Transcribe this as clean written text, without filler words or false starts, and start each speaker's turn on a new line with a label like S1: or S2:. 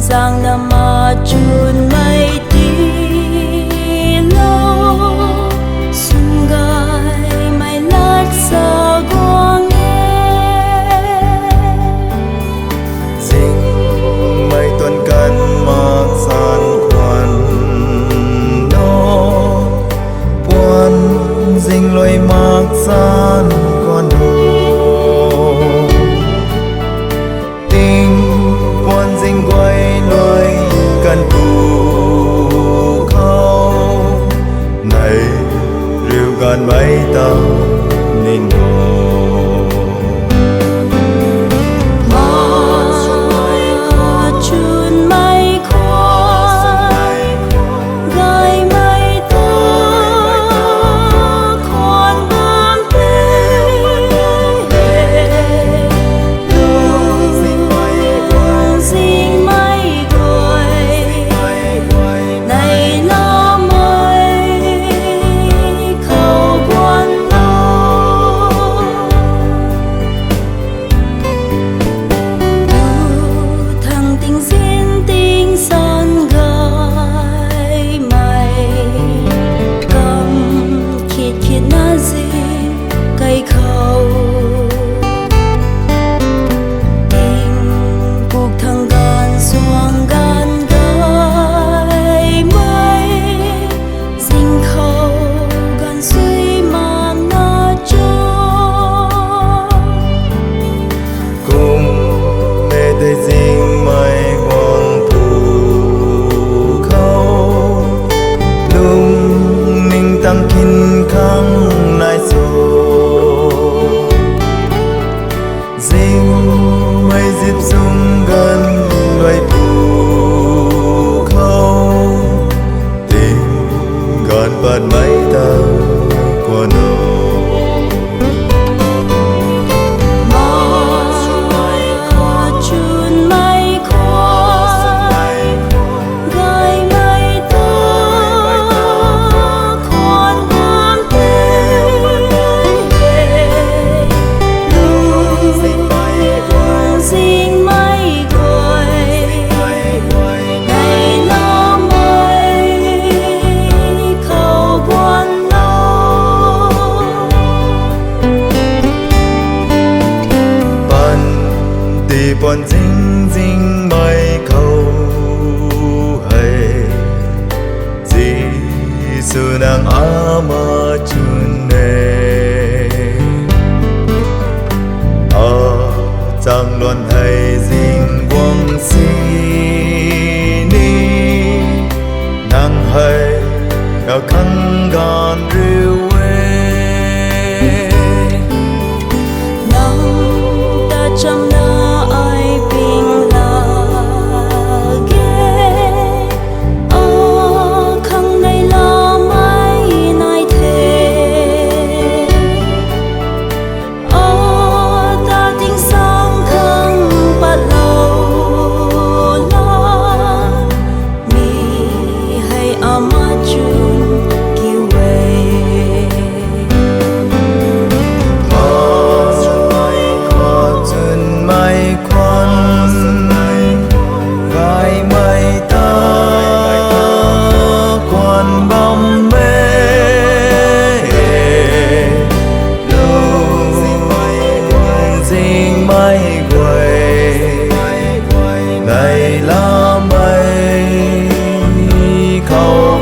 S1: sang năm mà chun mây tí lâu xuân gai mây lát xa quang nghe
S2: dinh mây tuần căn mặc san quan nó buồn dinh lối mặc san quan đồ dinh quay lối căn phù khâu này rượu gan mấy tao nên bạn mấy ta qua nô bọn dinh dinh mây cầu hay gì sự nàng ama chun nề chẳng luận hay dinh quang si ni nàng hay ở khăn gan rêu
S1: chăm
S2: này lá mây khâu